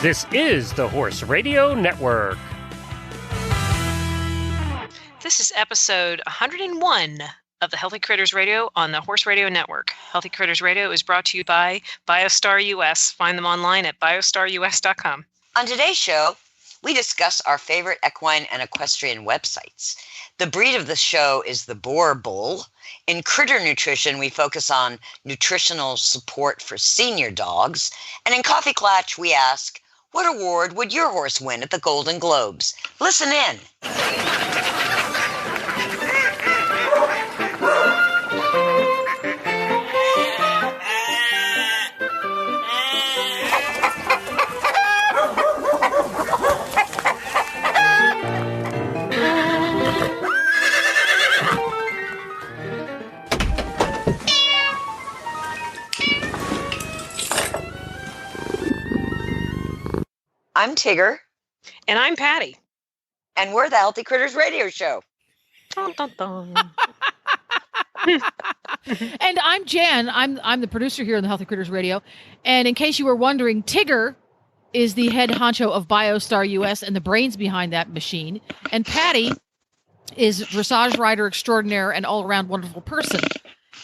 This is the Horse Radio Network. This is episode 101 of the Healthy Critters Radio on the Horse Radio Network. Healthy Critters Radio is brought to you by BioStar US. Find them online at biostarus.com. On today's show, we discuss our favorite equine and equestrian websites. The breed of the show is the Boerboel. In critter nutrition, we focus on nutritional support for senior dogs. And in Coffee Clatch, we ask, what award would your horse win at the Golden Globes? Listen in. I'm Tigger. And I'm Patty. And we're the Healthy Critters Radio Show. Dun, dun, dun. And I'm Jan. I'm the producer here on the Healthy Critters Radio. And in case you were wondering, Tigger is the head honcho of BioStar US and the brains behind that machine. And Patty is dressage rider extraordinaire and all-around wonderful person.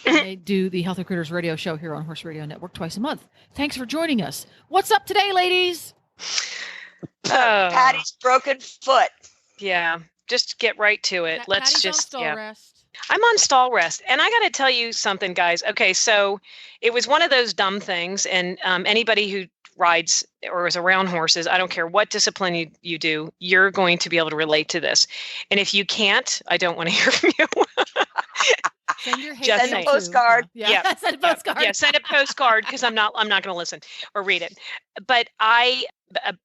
And they do the Healthy Critters Radio Show here on Horse Radio Network twice a month. Thanks for joining us. What's up today, ladies? Patty's broken foot. Yeah, just get right to it. Let's Patty's just on stall rest. I'm on stall rest. And I got to tell you something, guys. Okay, so it was one of those dumb things. And anybody who rides or is around horses, I don't care what discipline you do, you're going to be able to relate to this. And if you can't, I don't want to hear from you. Send your hate Send a postcard. Yeah. Send a postcard. Yeah, send a postcard because I'm not going to listen or read it. But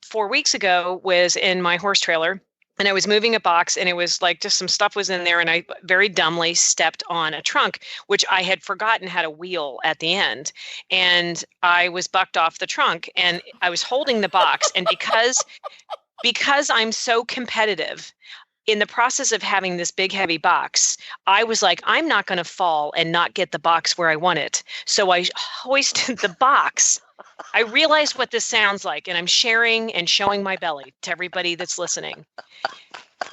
4 weeks ago was in my horse trailer and I was moving a box and it was like just some stuff was in there and I very dumbly stepped on a trunk, which I had forgotten had a wheel at the end. And I was bucked off the trunk and I was holding the box. And because I'm so competitive, in the process of having this big, heavy box, I was like, I'm not going to fall and not get the box where I want it. So I hoisted the box. I realized what this sounds like, and I'm sharing and showing my belly to everybody that's listening.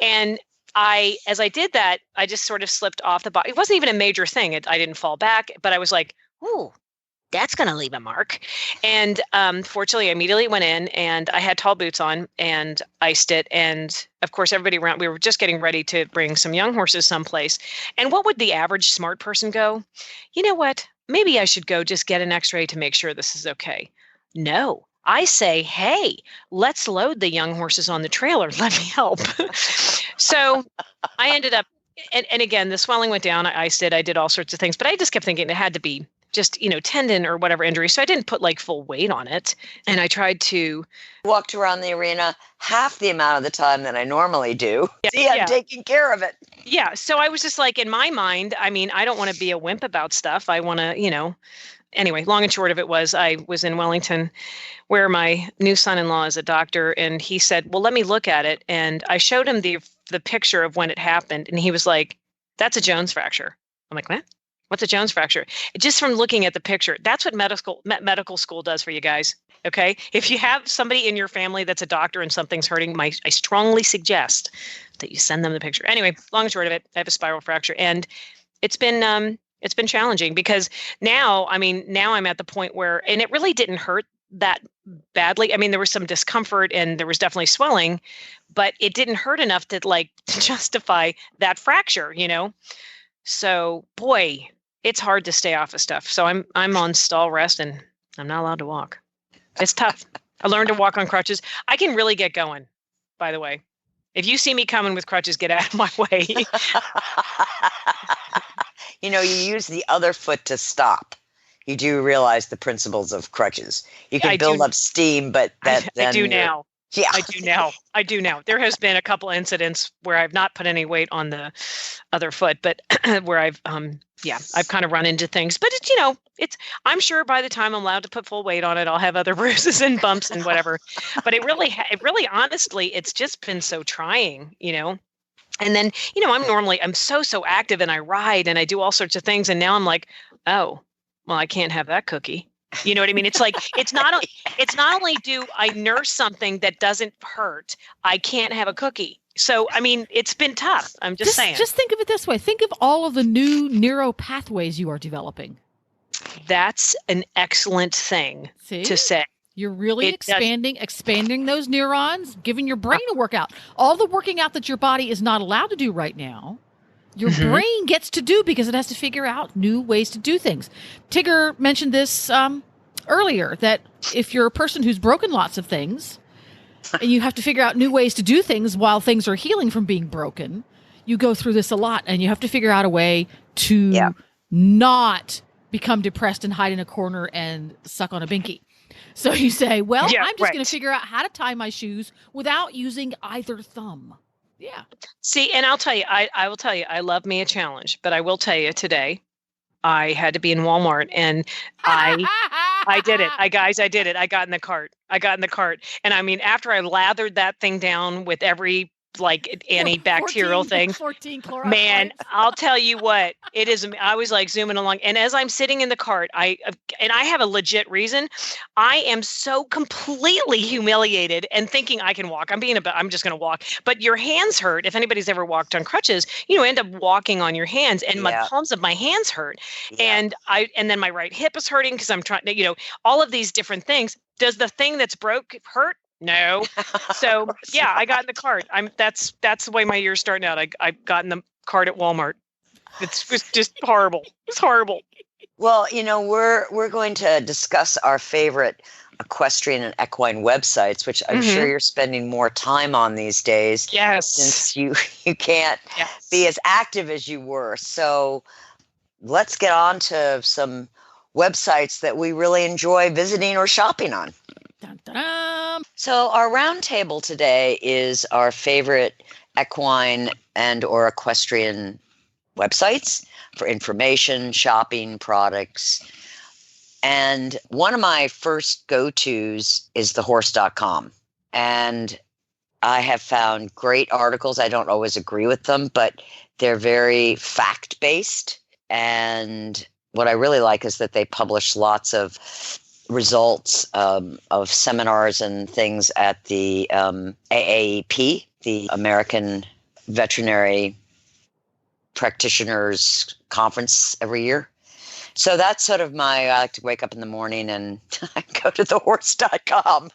And as I did that, I just sort of slipped off the box. It wasn't even a major thing. I didn't fall back, but I was like, ooh, that's going to leave a mark. And fortunately, I immediately went in and I had tall boots on and iced it. And of course, everybody around, we were just getting ready to bring some young horses someplace. And what would the average smart person go? You know what? Maybe I should go just get an x-ray to make sure this is okay. No, I say, hey, let's load the young horses on the trailer. Let me help. So I ended up, and again, the swelling went down. I iced it. I did all sorts of things, but I just kept thinking it had to be just, tendon or whatever injury. So I didn't put like full weight on it. And I tried to walked around the arena half the amount of the time that I normally do. I'm taking care of it. Yeah. So I was just like, in my mind, I mean, I don't want to be a wimp about stuff. I want to, anyway, long and short of it was I was in Wellington where my new son-in-law is a doctor. And he said, well, let me look at it. And I showed him the picture of when it happened. And he was like, that's a Jones fracture. I'm like, what? What's a Jones fracture? Just from looking at the picture, that's what medical school does for you guys. Okay. If you have somebody in your family that's a doctor and something's hurting, I strongly suggest that you send them the picture. Anyway, long and short of it, I have a spiral fracture and it's been challenging because now I'm at the point where, and it really didn't hurt that badly. I mean, there was some discomfort and there was definitely swelling, but it didn't hurt enough to justify that fracture, So boy, it's hard to stay off of stuff. So I'm on stall rest and I'm not allowed to walk. It's tough. I learned to walk on crutches. I can really get going, by the way. If you see me coming with crutches, get out of my way. You use the other foot to stop. You do realize the principles of crutches. You can build up steam, but I do now. Yeah. I do now. There has been a couple incidents where I've not put any weight on the other foot, but where I've kind of run into things. But I'm sure by the time I'm allowed to put full weight on it, I'll have other bruises and bumps and whatever. But it really, honestly, it's just been so trying, And then, I'm so active and I ride and I do all sorts of things. And now I'm like, oh, well, I can't have that cookie. You know what I mean? It's like, it's not only do I nurse something that doesn't hurt, I can't have a cookie. So, I mean, it's been tough. I'm just saying. Just think of it this way. Think of all of the new neuro pathways you are developing. That's an excellent thing to say. You're really expanding those neurons, giving your brain a workout. All the working out that your body is not allowed to do right now, your brain gets to do because it has to figure out new ways to do things. Tigger mentioned this earlier, that if you're a person who's broken lots of things and you have to figure out new ways to do things while things are healing from being broken, you go through this a lot, and you have to figure out a way to not become depressed and hide in a corner and suck on a binky. So you say, well, I'm just going to figure out how to tie my shoes without using either thumb. Yeah. See, and I'll tell you, I will tell you, I love me a challenge, but I will tell you today, I had to be in Walmart, and I did it. I did it. I got in the cart. And I mean, after I lathered that thing down with every like antibacterial 14 chloride man, points. I'll tell you what, it is. I was like zooming along, and as I'm sitting in the cart, I have a legit reason. I am so completely humiliated and thinking I can walk. I'm just going to walk, but your hands hurt. If anybody's ever walked on crutches, end up walking on your hands, and my palms of my hands hurt. And then my right hip is hurting because I'm trying to, all of these different things. Does the thing that's broke hurt? No. So I got in the cart. That's the way my year's starting out. I got in the cart at Walmart. It was just horrible. It's horrible. Well, we're going to discuss our favorite equestrian and equine websites, which I'm sure you're spending more time on these days. Yes. Since you can't be as active as you were. So let's get on to some websites that we really enjoy visiting or shopping on. Dun, dun, dun. So our roundtable today is our favorite equine and or equestrian websites for information, shopping, products. And one of my first go-tos is thehorse.com. And I have found great articles. I don't always agree with them, but they're very fact-based. And what I really like is that they publish lots of results of seminars and things at the AAEP, the American Veterinary Practitioners Conference every year. So that's sort of I like to wake up in the morning and I go to thehorse.com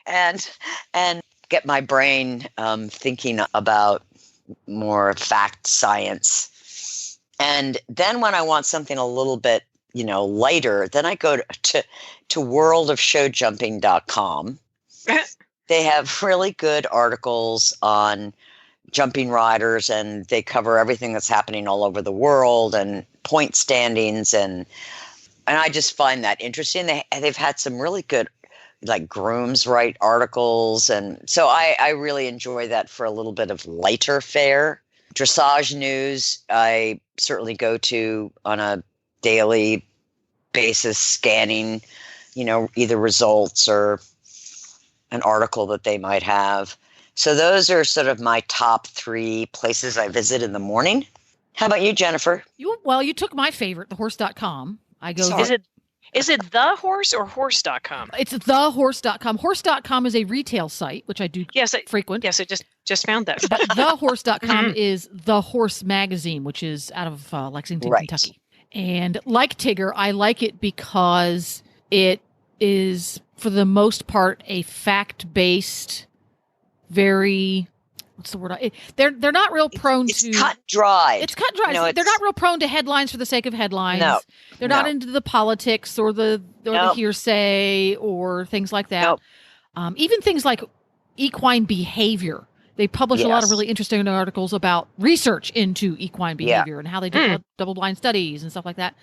and get my brain thinking about more fact science. And then when I want something a little bit lighter, then I go to worldofshowjumping.com. They have really good articles on jumping riders, and they cover everything that's happening all over the world and point standings, and I just find that interesting. They've had some really good like grooms write articles, and so I really enjoy that for a little bit of lighter fare. Dressage news I certainly go to on a daily basis, scanning, either results or an article that they might have. So those are sort of my top 3 places I visit in the morning. How about you, Jennifer? You took my favorite, thehorse.com. I go. Sorry. Is it The Horse or horse.com? It's thehorse.com. Horse.com is a retail site, which I do frequent. Yes, I just found that. But thehorse.com is The Horse Magazine, which is out of Lexington, Kentucky. And like Tigger, I like it because it is, for the most part, a fact-based, very... What's the word? They're not real prone to... It's cut dry. It's cut dry. They're not real prone to headlines for the sake of headlines. No. They're not into the politics or the hearsay or things like that. Nope. Even things like equine behavior. They publish a lot of really interesting articles about research into equine behavior and how they do double-blind studies and stuff like that.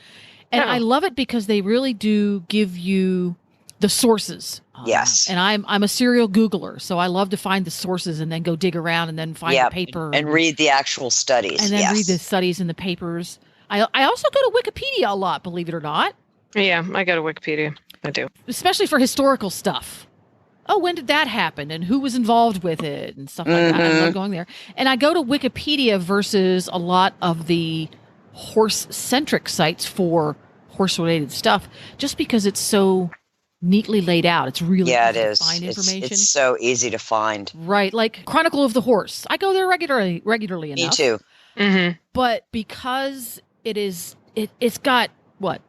And I love it because they really do give you the sources. Yes. And I'm a serial Googler, so I love to find the sources and then go dig around and then find the paper. And read the actual studies. And then read the studies in the papers. I also go to Wikipedia a lot, believe it or not. Yeah, I go to Wikipedia. I do. Especially for historical stuff. Oh, when did that happen? And who was involved with it? And stuff like that. I love going there. And I go to Wikipedia versus a lot of the horse-centric sites for horse-related stuff, just because it's so neatly laid out. It's really Yeah, easy it to is. find information. It's so easy to find. Right, like Chronicle of the Horse. I go there regularly enough. Me too. Mm-hmm. But because it's got,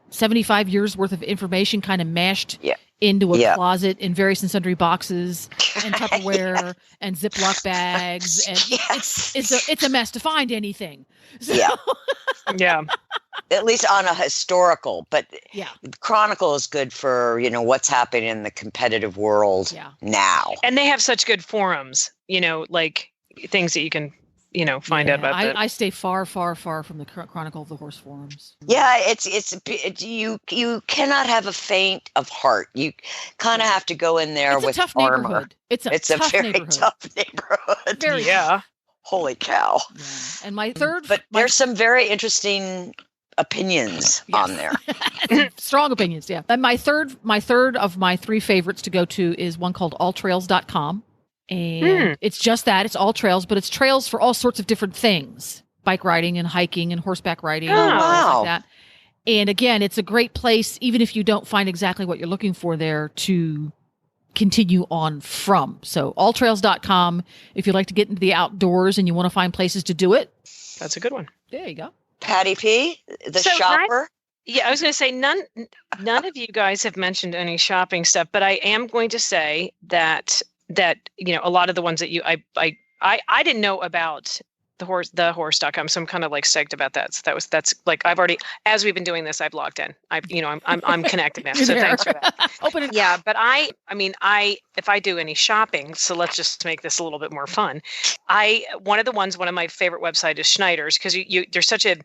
75 years worth of information kind of mashed into a closet in various and sundry boxes and Tupperware and Ziploc bags. And it's a mess to find anything. So, Yeah. At least on a historical, but yeah. Chronicle is good for, what's happening in the competitive world now. And they have such good forums, like things that you can, find out about that. I stay far, far, far from the Chronicle of the Horse forums. Yeah, you cannot have a faint of heart. You kind of have to go in there with tough armor. Neighborhood. It's a very tough neighborhood. Very Holy cow. Yeah. And my third... But there's some very interesting opinions on there. Strong opinions, yeah. And my third of my three favorites to go to is one called alltrails.com. And it's just that. It's all trails, but it's trails for all sorts of different things. Bike riding and hiking and horseback riding and things like that. And again, it's a great place, even if you don't find exactly what you're looking for there, to continue on from. So alltrails.com, if you'd like to get into the outdoors and you want to find places to do it. That's a good one. There you go. Patty P, the shopper. I was going to say none of you guys have mentioned any shopping stuff, but I am going to say that a lot of the ones that I didn't know about thehorse.com, so I'm kind of like psyched about that. So that's like I've already, as we've been doing this, I've logged in. I'm connected now. So thanks for that. Open it. Yeah, but if I do any shopping, so let's just make this a little bit more fun. One of my favorite websites is Schneider's, because there's such a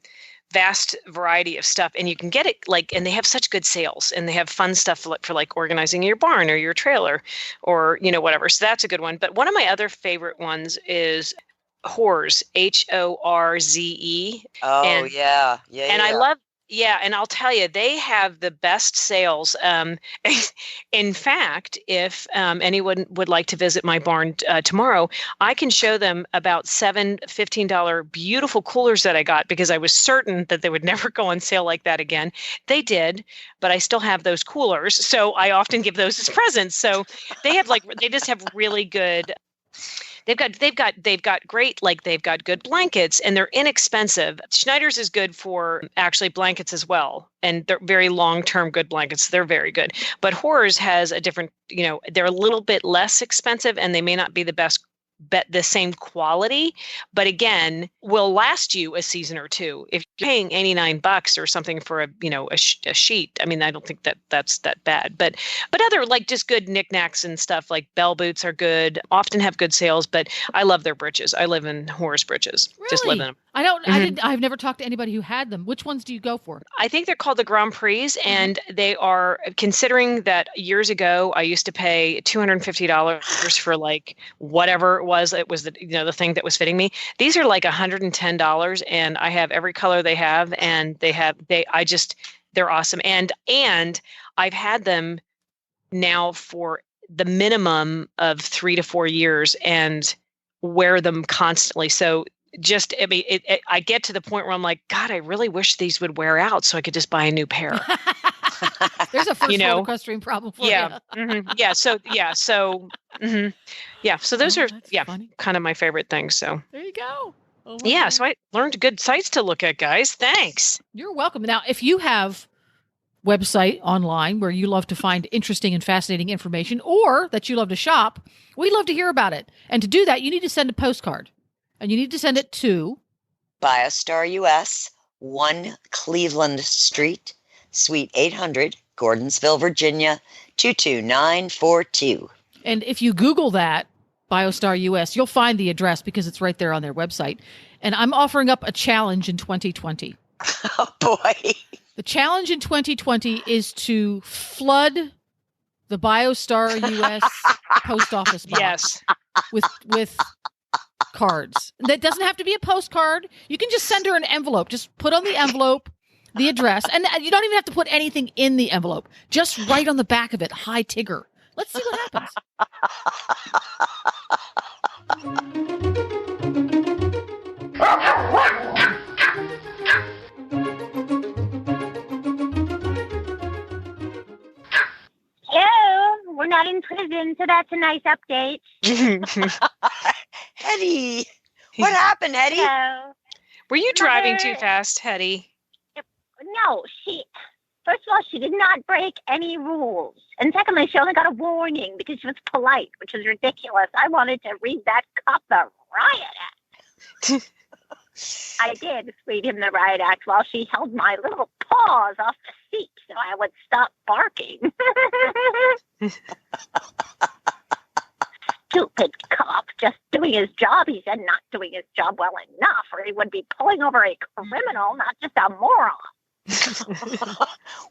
vast variety of stuff, and you can get it and they have such good sales, and they have fun stuff for like organizing your barn or your trailer or whatever. So that's a good one. But one of my other favorite ones is Horze, HORZE. Oh, and, yeah. And I love, and I'll tell you, they have the best sales. In fact, if anyone would like to visit my barn tomorrow, I can show them about 7 $15 beautiful coolers that I got, because I was certain that they would never go on sale like that again. They did, but I still have those coolers, so I often give those as presents. So they just have really good. They've got great, they've got good blankets, and they're inexpensive. Schneider's is good for actually blankets as well. And they're very long-term good blankets. They're very good. But Horze has a different, they're a little bit less expensive, and they may not be the same quality, but again, will last you a season or two. If you're paying $89 or something for a sheet, I don't think that's that bad. But other just good knickknacks and stuff, like bell boots are good, often have good sales. But I love their breeches. I live in Horze breeches. Really? Just live in them. I don't. Mm-hmm. I've never talked to anybody who had them. Which ones do you go for? I think they're called the Grand Prix, and they are, considering that years ago I used to pay $250 for whatever it was. It was the thing that was fitting me. These are like $110, and I have every color they have, and they're awesome. And I've had them now for the minimum of 3 to 4 years and wear them constantly. So I get to the point where I'm like, God, I really wish these would wear out so I could just buy a new pair. There's a first world equestrian problem for you. Mm-hmm. So those are funny. Kind of my favorite things. So there you go. So I learned good sites to look at, guys. Thanks. You're welcome. Now, if you have website online where you love to find interesting and fascinating information, or that you love to shop, we'd love to hear about it. And to do that, you need to send a postcard. And you need to send it to BioStar US, 1 Cleveland Street, Suite 800, Gordonsville, Virginia, 22942. And if you Google that, BioStar US, you'll find the address, because it's right there on their website. And I'm offering up a challenge in 2020. Oh, boy. The challenge in 2020 is to flood the BioStar US post office box with cards. That doesn't have to be a postcard. You can just send her an envelope. Just put on the envelope the address, and you don't even have to put anything in the envelope. Just write on the back of it, "Hi, Tigger." Let's see what happens. not in prison, so that's a nice update. Hetty, what happened, Hetty? So, Were you driving Mother- too fast, Hetty? no, first of all, she did not break any rules. And secondly, she only got a warning because she was polite, which is ridiculous. I wanted to read that cop the riot act. I did read him the riot act while she held my little paws off the seat so I would stop barking. Stupid cop, just doing his job, he said, not doing his job well enough, or he would be pulling over a criminal, not just a moron.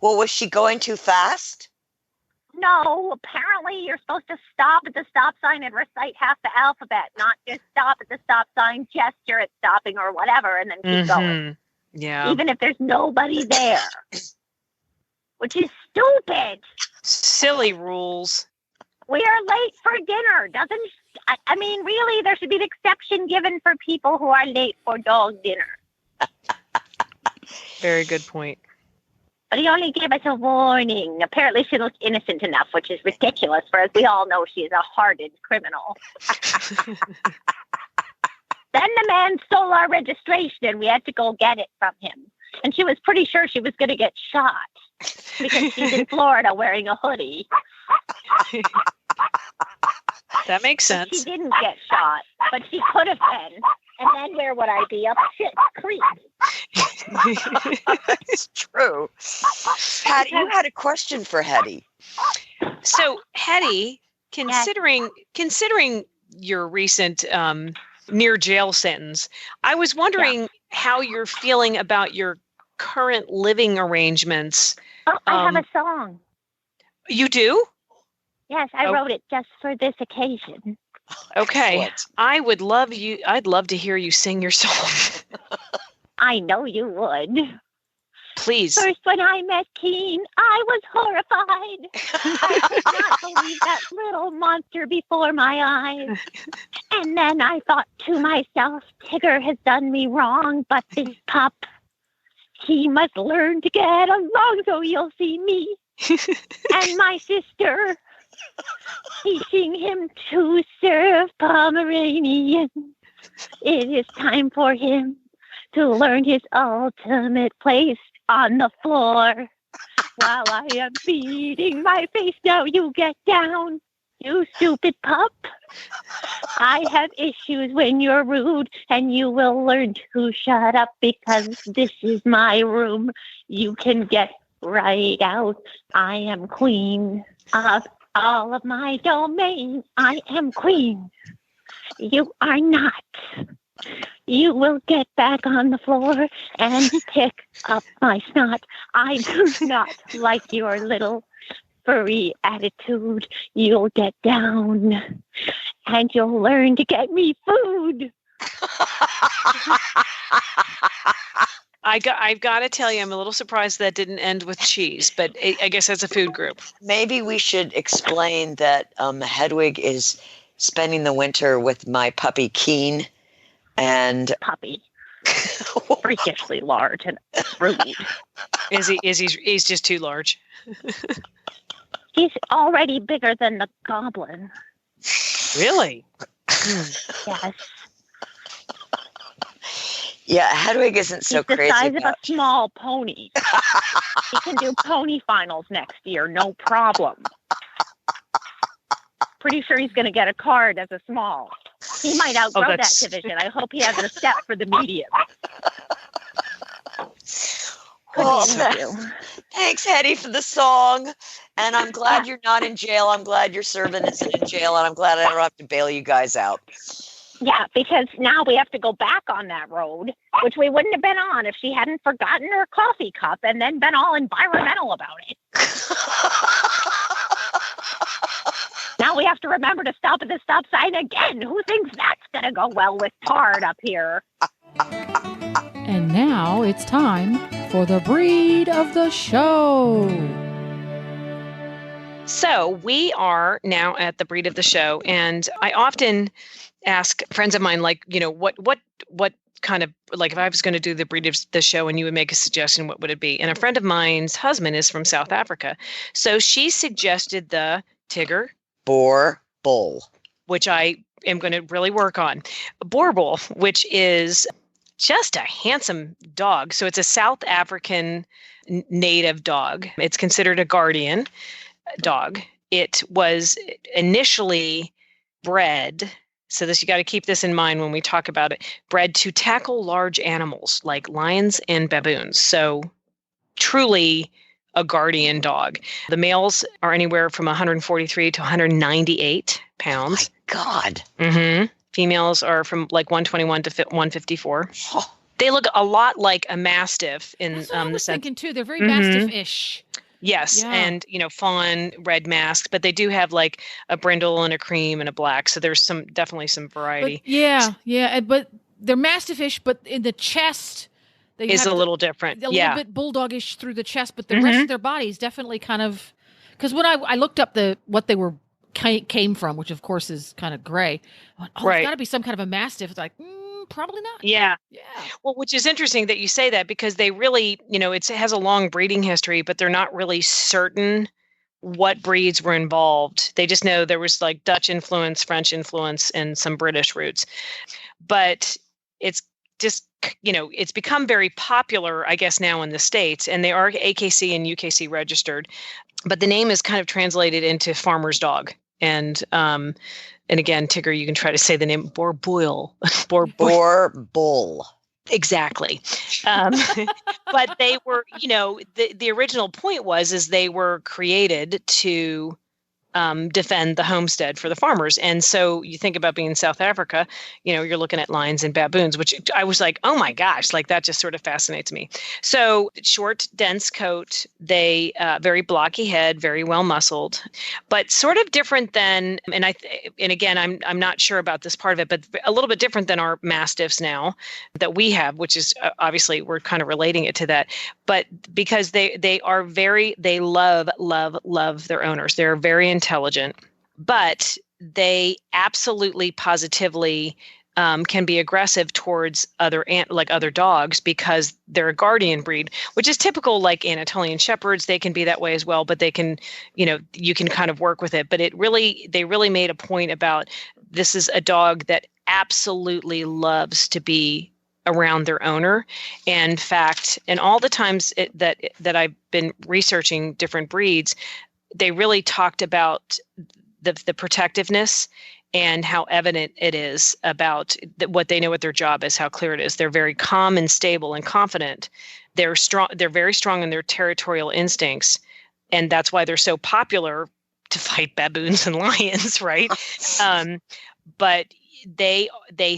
Well, was she going too fast? No, apparently you're supposed to stop at the stop sign and recite half the alphabet, not just stop at the stop sign, gesture at stopping or whatever, and then keep going. Yeah. Even if there's nobody there, which is stupid. Silly rules. We are late for dinner. I mean, really, there should be an exception given for people who are late for dog dinner. Very good point. But he only gave us a warning. Apparently she looked innocent enough, which is ridiculous, for as we all know, she is a hardened criminal. Then the man stole our registration, and we had to go get it from him. And she was pretty sure she was going to get shot because she's in Florida wearing a hoodie. That makes She sense. didn't get shot, but she could have been. And then where would I be? Up shit creek. That's true. Patty, you had a question for Hetty. So, Hetty, considering your recent near jail sentence, I was wondering how you're feeling about your current living arrangements. Oh, I have a song. You do? Yes, I wrote it just for this occasion. Okay. Excellent. I'd love to hear you sing your song. I know you would. Please. First, when I met Keen, I was horrified. I could not believe that little monster before my eyes. And then I thought to myself, Tigger has done me wrong, but this pup, he must learn to get along, so you'll see me and my sister teaching him to serve Pomeranian. It is time for him to learn his ultimate place on the floor. While I am feeding my face, now you get down, you stupid pup. I have issues when you're rude, and you will learn to shut up because this is my room. You can get right out. I am queen of all of my domain. I am queen. You are not. You will get back on the floor and pick up my snot. I do not like your little furry attitude. You'll get down and you'll learn to get me food. I've got to tell you, I'm a little surprised that didn't end with cheese, but I guess that's a food group. Maybe we should explain that Hedwig is spending the winter with my puppy Keen, and Puppy. Freakishly large and rude. He's just too large. He's already bigger than the goblin. Really? Yes. yeah, Hedwig isn't so He's the crazy size about. of a small pony. He can do pony finals next year, no problem. Pretty sure he's going to get a card as a small. He might outgrow that that's- division. I hope he has a step for the medium. Well, Good interview. thanks, Hetty, for the song. And I'm glad you're not in jail. I'm glad your servant isn't in jail, and I'm glad I don't have to bail you guys out. Yeah, because now we have to go back on that road, which we wouldn't have been on if she hadn't forgotten her coffee cup and then been all environmental about it. Now we have to remember to stop at the stop sign again. Who thinks that's going to go well with Tard up here? And now it's time for the breed of the show. So we are now at the breed of the show, and I often ask friends of mine, like, you know, what kind of, like, if I was going to do the breed of the show and you would make a suggestion, what would it be? And a friend of mine's husband is from South Africa. So she suggested the Tigger Boerboel. which I am going to really work on. Boerboel, which is just a handsome dog. So it's a South African native dog. It's considered a guardian dog. It was initially bred, so you got to keep this in mind when we talk about it, bred to tackle large animals like lions and baboons. So truly a guardian dog. The males are anywhere from 143 to 198 pounds. My God. Mm-hmm. Females are from like 121 to 154. Oh. They look a lot like a mastiff in That's what I the was sense. thinking too. They're very mastiff-ish. Yes, Yeah. and fawn, red masked, but they do have like a brindle and a cream and a black. So there's definitely some variety. But but they're mastiff-ish, but in the chest they Is have a little different. a little bit bulldogish through the chest, but the rest of their body is definitely kind of, because when I looked up what they were came from, which of course is kind of gray. I went, Right. It's got to be some kind of a mastiff. It's like, probably not. Yeah. Yeah. Well, which is interesting that you say that, because they really, it has a long breeding history, but they're not really certain what breeds were involved. They just know there was like Dutch influence, French influence, and some British roots. But it's just, it's become very popular, I guess, now in the States, and they are AKC and UKC registered. But the name is kind of translated into farmer's dog. And again, Tigger, you can try to say the name Boerboel. Boerboel. Exactly. But they were, the original point is they were created to defend the homestead for the farmers. And so you think about being in South Africa, you're looking at lions and baboons, which I was like, oh my gosh, like that just sort of fascinates me. So short, dense coat, they very blocky head, very well muscled, but sort of different than, and again, I'm not sure about this part of it, but a little bit different than our mastiffs now that we have, which is obviously we're kind of relating it to that, but because they love their owners. They're very intelligent, but they absolutely positively can be aggressive towards other dogs because they're a guardian breed, which is typical. Like Anatolian Shepherds, they can be that way as well, but they can, you can kind of work with it. But they really made a point about, this is a dog that absolutely loves to be around their owner. And in fact, and all the times that I've been researching different breeds, they really talked about the protectiveness and how evident it is about what they know what their job is, how clear it is. They're very calm and stable and confident. They're strong. They're very strong in their territorial instincts. And that's why they're so popular to fight baboons and lions, right? But they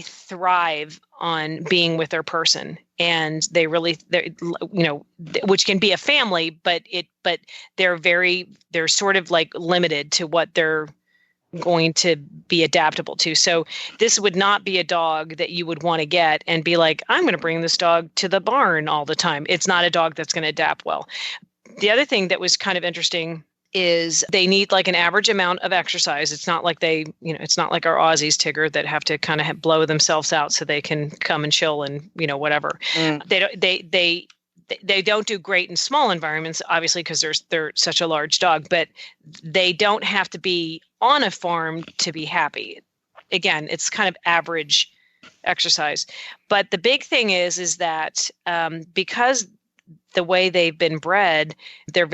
thrive on being with their person, and which can be a family, but they're sort of like limited to what they're going to be adaptable to. So this would not be a dog that you would want to get and be like, I'm going to bring this dog to the barn all the time. It's not a dog that's going to adapt well. The other thing that was kind of interesting is they need like an average amount of exercise. It's not like it's not like our Aussies, Tigger, that have to kind of blow themselves out so they can come and chill and, whatever. They don't do great in small environments, obviously, because they're such a large dog, but they don't have to be on a farm to be happy. Again, it's kind of average exercise. But the big thing is that because the way they've been bred, they're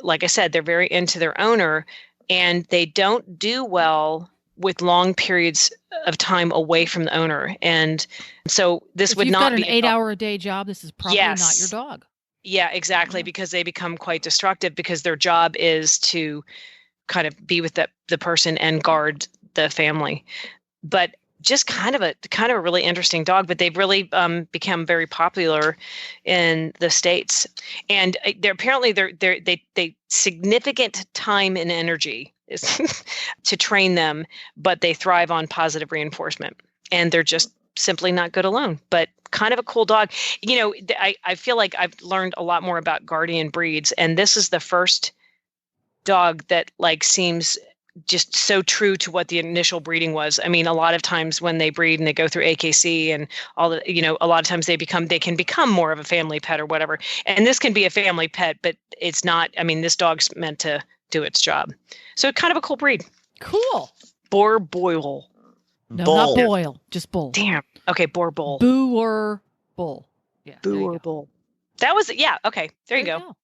like I said, they're very into their owner, and they don't do well with long periods of time away from the owner. And so this would not be an 8-hour-a-day job. This is probably not your dog. Yeah, exactly. Because they become quite destructive, because their job is to kind of be with the person and guard the family. But just kind of a really interesting dog, but they've really become very popular in the States, and they significant time and energy is to train them, but they thrive on positive reinforcement, and they're just simply not good alone, but kind of a cool dog. I feel like I've learned a lot more about guardian breeds, and this is the first dog that seems just so true to what the initial breeding was. I mean, a lot of times when they breed and they go through AKC and all the, a lot of times they can become more of a family pet or whatever. And this can be a family pet, but it's not. I mean, this dog's meant to do its job. So kind of a cool breed. Cool. Boerboel. No, Bull. not boil, just bull. Damn. Okay, Boerboel. Boerboel. Yeah. there you go. Boerboel. That was yeah. Okay, there you go.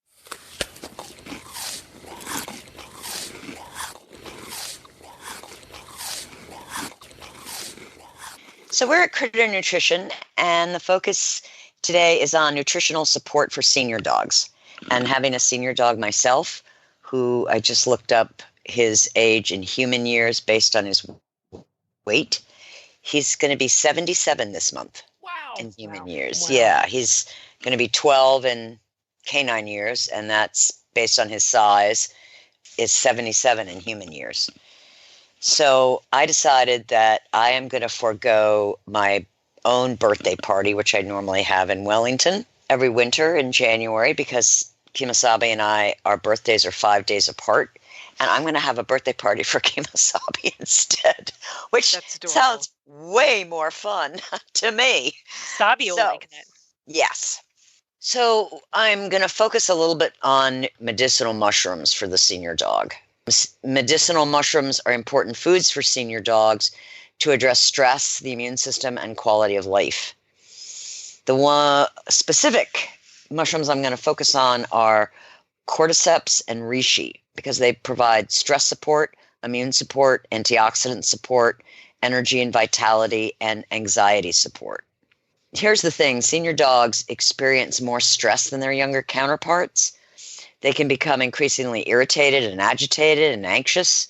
So we're at Critter Nutrition, and the focus today is on nutritional support for senior dogs. And having a senior dog myself, who I just looked up his age in human years based on his weight, he's going to be 77 this month. Wow. In human years. Wow. Yeah, he's going to be 12 in canine years, and that's based on his size, is 77 in human years. So I decided that I am going to forego my own birthday party, which I normally have in Wellington every winter in January, because Kemosabe and I, our birthdays are 5 days apart. And I'm going to have a birthday party for Kemosabe instead, which sounds way more fun to me. Sabi will like that. Yes. So I'm going to focus a little bit on medicinal mushrooms for the senior dog. Medicinal mushrooms are important foods for senior dogs to address stress, the immune system, and quality of life. The one specific mushrooms I'm going to focus on are cordyceps and reishi, because they provide stress support, immune support, antioxidant support, energy and vitality, and anxiety support. Here's the thing. Senior dogs experience more stress than their younger counterparts. They can become increasingly irritated and agitated and anxious.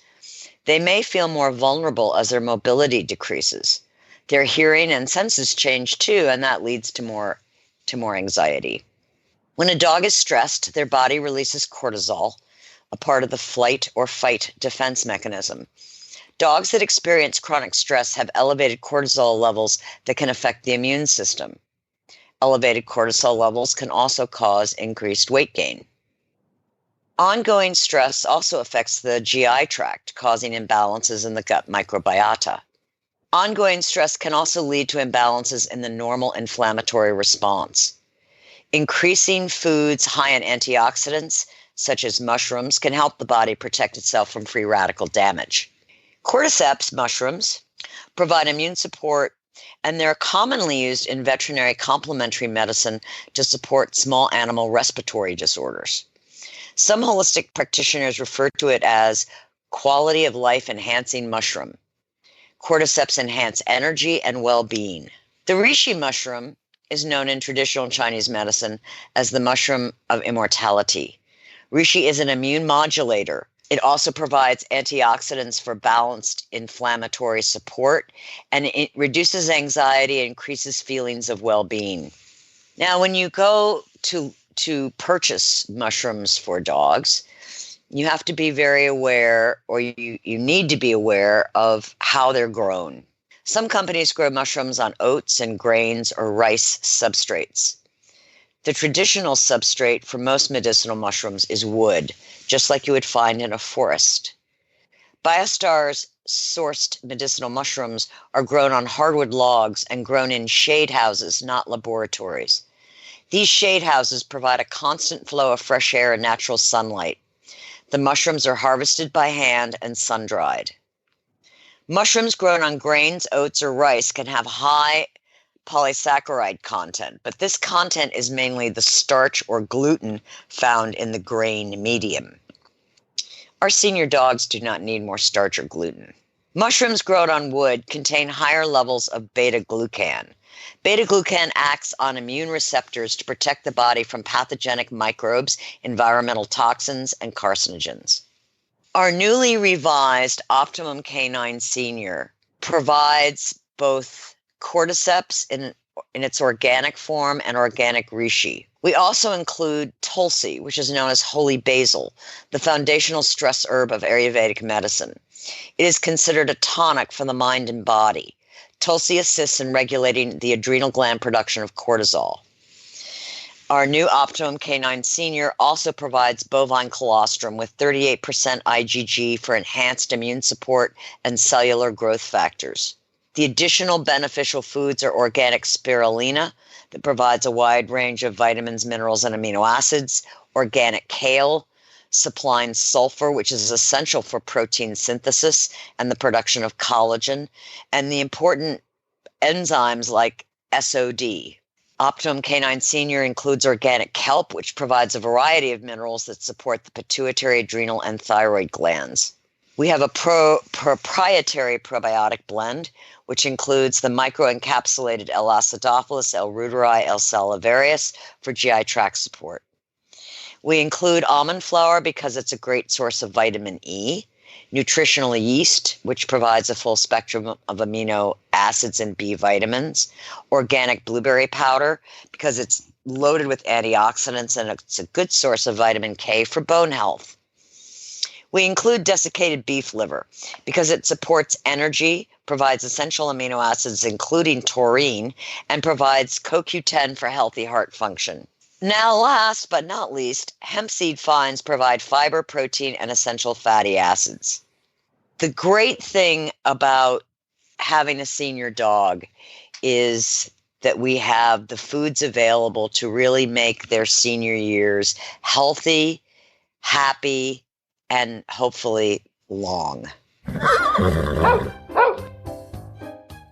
They may feel more vulnerable as their mobility decreases. Their hearing and senses change too, and that leads to more anxiety. When a dog is stressed, their body releases cortisol, a part of the flight or fight defense mechanism. Dogs that experience chronic stress have elevated cortisol levels that can affect the immune system. Elevated cortisol levels can also cause increased weight gain. Ongoing stress also affects the GI tract, causing imbalances in the gut microbiota. Ongoing stress can also lead to imbalances in the normal inflammatory response. Increasing foods high in antioxidants, such as mushrooms, can help the body protect itself from free radical damage. Cordyceps mushrooms provide immune support, and they're commonly used in veterinary complementary medicine to support small animal respiratory disorders. Some holistic practitioners refer to it as quality of life enhancing mushroom. Cordyceps enhance energy and well-being. The reishi mushroom is known in traditional Chinese medicine as the mushroom of immortality. Reishi is an immune modulator. It also provides antioxidants for balanced inflammatory support, and it reduces anxiety and increases feelings of well-being. Now, when you go to purchase mushrooms for dogs, you have to be very aware, or you need to be aware of how they're grown. Some companies grow mushrooms on oats and grains or rice substrates. The traditional substrate for most medicinal mushrooms is wood, just like you would find in a forest. BioStar's sourced medicinal mushrooms are grown on hardwood logs and grown in shade houses, not laboratories. These shade houses provide a constant flow of fresh air and natural sunlight. The mushrooms are harvested by hand and sun-dried. Mushrooms grown on grains, oats, or rice can have high polysaccharide content, but this content is mainly the starch or gluten found in the grain medium. Our senior dogs do not need more starch or gluten. Mushrooms grown on wood contain higher levels of beta-glucan. Beta-glucan acts on immune receptors to protect the body from pathogenic microbes, environmental toxins, and carcinogens. Our newly revised Optimum Canine Senior provides both cordyceps in its organic form and organic reishi. We also include tulsi, which is known as holy basil, the foundational stress herb of Ayurvedic medicine. It is considered a tonic for the mind and body. Tulsi assists in regulating the adrenal gland production of cortisol. Our new Optimum Canine Senior also provides bovine colostrum with 38% IgG for enhanced immune support and cellular growth factors. The additional beneficial foods are organic spirulina that provides a wide range of vitamins, minerals, and amino acids, organic kale, supplying sulfur, which is essential for protein synthesis and the production of collagen, and the important enzymes like SOD. Optimum Canine Senior includes organic kelp, which provides a variety of minerals that support the pituitary, adrenal, and thyroid glands. We have a proprietary probiotic blend, which includes the microencapsulated L. acidophilus, L. reuteri, L. salivarius for GI tract support. We include almond flour because it's a great source of vitamin E, nutritional yeast, which provides a full spectrum of amino acids and B vitamins, organic blueberry powder because it's loaded with antioxidants and it's a good source of vitamin K for bone health. We include desiccated beef liver because it supports energy, provides essential amino acids including taurine, and provides CoQ10 for healthy heart function. Now, last but not least, hemp seed fines provide fiber, protein, and essential fatty acids. The great thing about having a senior dog is that we have the foods available to really make their senior years healthy, happy, and hopefully long.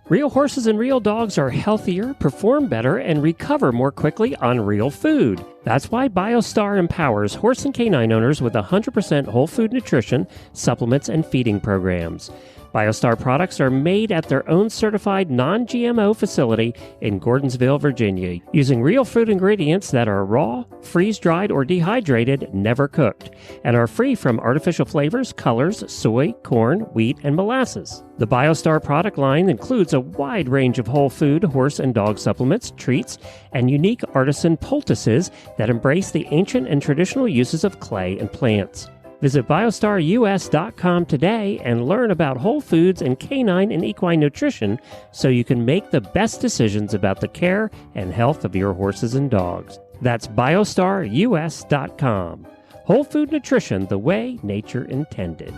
Real horses and real dogs are healthier, perform better, and recover more quickly on real food. That's why BioStar empowers horse and canine owners with 100% whole food nutrition, supplements, and feeding programs. BioStar products are made at their own certified non-GMO facility in Gordonsville, Virginia, using real food ingredients that are raw, freeze-dried, or dehydrated, never cooked, and are free from artificial flavors, colors, soy, corn, wheat, and molasses. The BioStar product line includes a wide range of whole food, horse and dog supplements, treats, and unique artisan poultices that embrace the ancient and traditional uses of clay and plants. Visit biostarus.com today and learn about whole foods and canine and equine nutrition so you can make the best decisions about the care and health of your horses and dogs. That's biostarus.com. Whole food nutrition the way nature intended.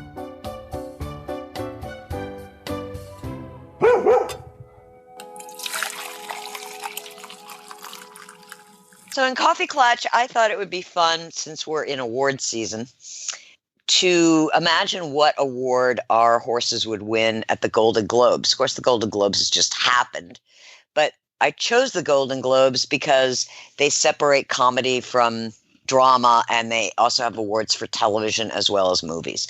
So in Coffee Clutch, I thought it would be fun, since we're in award season, to imagine what award our horses would win at the Golden Globes. Of course, the Golden Globes has just happened, but I chose the Golden Globes because they separate comedy from drama, and they also have awards for television as well as movies.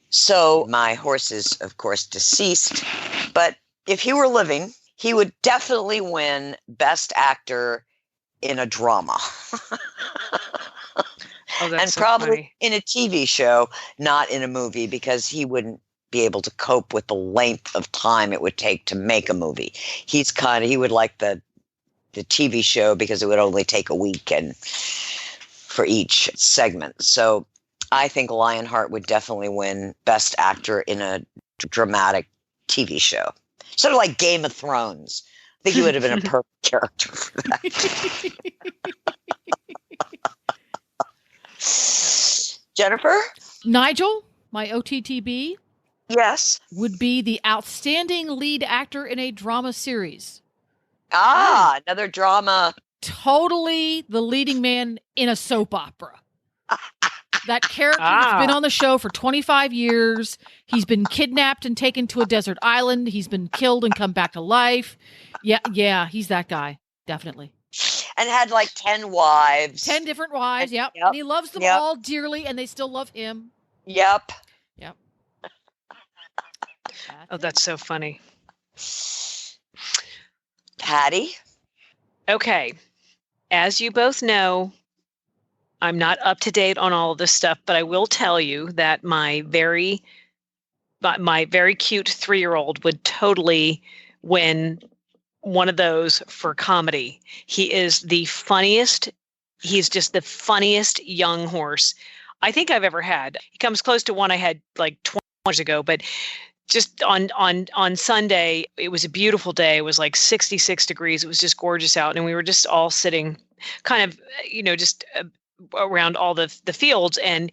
So my horse is, of course, deceased, but if he were living, he would definitely win Best Actor in a drama. And so probably funny. in a TV show, not in a movie, because he wouldn't be able to cope with the length of time it would take to make a movie. He would like the TV show because it would only take a week and for each segment. So I think Lionheart would definitely win Best Actor in a dramatic TV show. Sort of like Game of Thrones. I think he would have been a perfect character for that. Jennifer? Nigel, my OTTB, Yes. would be the outstanding lead actor in a drama series. Another drama. Totally the leading man in a soap opera. That character has been on the show for 25 years. He's been kidnapped and taken to a desert island. He's been killed and come back to life. Yeah, he's that guy. Definitely. And had like 10 wives. 10 different wives, yep. Yep. And he loves them all dearly, and they still love him. Yep. Oh, that's so funny. Patty? Okay. As you both know, I'm not up to date on all of this stuff, but I will tell you that my very cute 3-year-old would totally win one of those for comedy. He is the funniest. He's just the funniest young horse I think I've ever had. He comes close to one I had like 20 years ago, but just on Sunday, it was a beautiful day. It was like 66 degrees. It was just gorgeous out. And we were just all sitting kind of, just around all the fields. And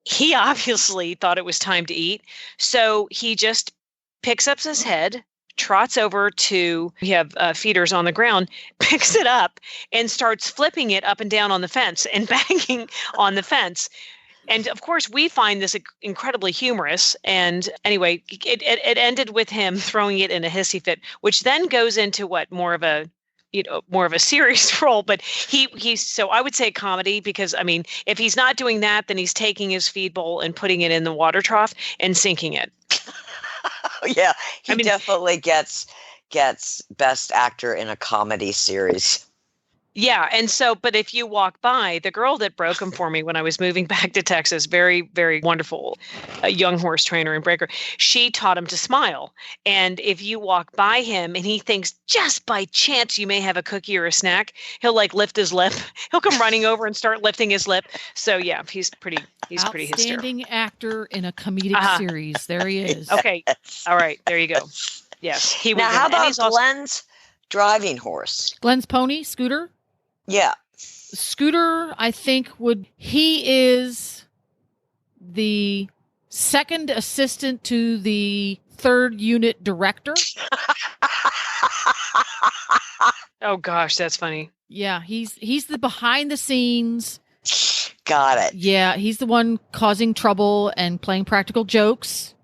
he obviously thought it was time to eat. So he just picks up his head, trots over to, we have feeders on the ground, picks it up and starts flipping it up and down on the fence and banging on the fence. And of course, we find this incredibly humorous. And anyway, it ended with him throwing it in a hissy fit, which then goes into what more of a serious role. But he's so I would say comedy, because I mean, if he's not doing that, then he's taking his feed bowl and putting it in the water trough and sinking it. Yeah, he definitely gets best actor in a comedy series. Yeah. And so, but if you walk by, the girl that broke him for me when I was moving back to Texas, very, very wonderful, young horse trainer and breaker, she taught him to smile. And if you walk by him and he thinks just by chance you may have a cookie or a snack, he'll like lift his lip. He'll come running over and start lifting his lip. So yeah, he's pretty hysterical. Outstanding actor in a comedic series. There he is. Okay. All right. There you go. Yes. He was. Now, how about Glenn's driving horse? Glenn's pony, Scooter? Yeah. Scooter, I think he is the second assistant to the third unit director. Oh gosh, that's funny. Yeah, he's the behind the scenes. Got it. Yeah, he's the one causing trouble and playing practical jokes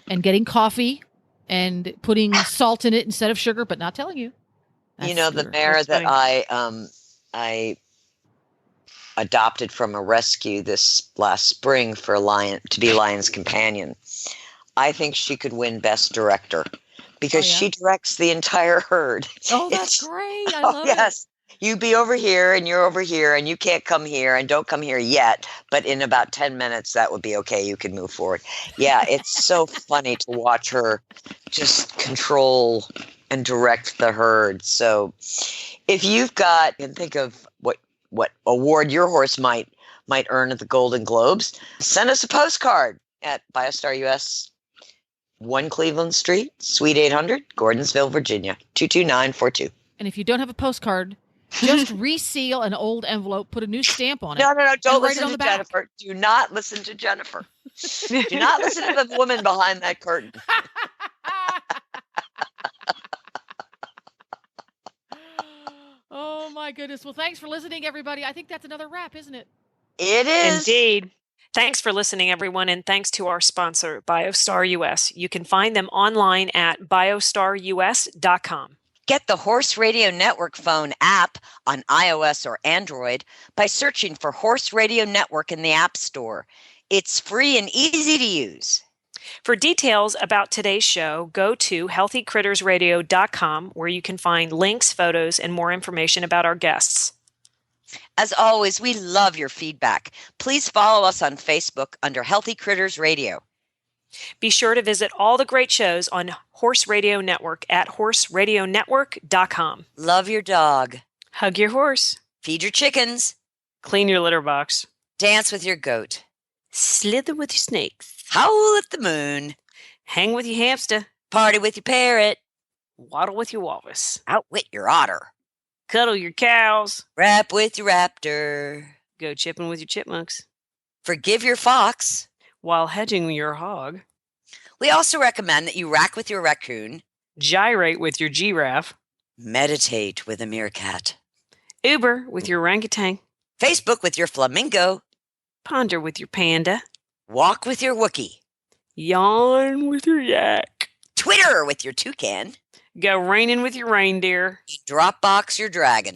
and getting coffee and putting salt in it instead of sugar, but not telling you. That's the Scooter. mare that I adopted from a rescue this last spring to be Lion's companion. I think she could win Best Director because she directs the entire herd. Oh, that's great. I love it. You be over here and you're over here and you can't come here and don't come here yet. But in about 10 minutes, that would be okay. You can move forward. Yeah, it's so funny to watch her just control and direct the herd. So if you've got, and think of what award your horse might earn at the Golden Globes, send us a postcard at BioStar US, 1 Cleveland Street, Suite 800, Gordonsville, Virginia, 22942. And if you don't have a postcard, just reseal an old envelope, put a new stamp on it. No, don't listen to Jennifer. Do not listen to Jennifer. Do not listen to the woman behind that curtain. Oh my goodness. Well, thanks for listening, everybody. I think that's another wrap, isn't it? It is. Indeed. Thanks for listening, everyone, and thanks to our sponsor, BioStar US. You can find them online at biostarus.com. Get the Horse Radio Network phone app on iOS or Android by searching for Horse Radio Network in the App Store. It's free and easy to use. For details about today's show, go to healthycrittersradio.com, where you can find links, photos, and more information about our guests. As always, we love your feedback. Please follow us on Facebook under Healthy Critters Radio. Be sure to visit all the great shows on Horse Radio Network at horseradionetwork.com. Love your dog. Hug your horse. Feed your chickens. Clean your litter box. Dance with your goat. Slither with your snakes. Howl at the moon. Hang with your hamster. Party with your parrot. Waddle with your walrus. Outwit your otter. Cuddle your cows. Rap with your raptor. Go chipping with your chipmunks. Forgive your fox. While hedging your hog. We also recommend that you rack with your raccoon. Gyrate with your giraffe. Meditate with a meerkat. Uber with your orangutan. Facebook with your flamingo. Ponder with your panda. Walk with your Wookiee. Yawn with your yak. Twitter with your toucan. Go raining with your reindeer. Dropbox your dragon.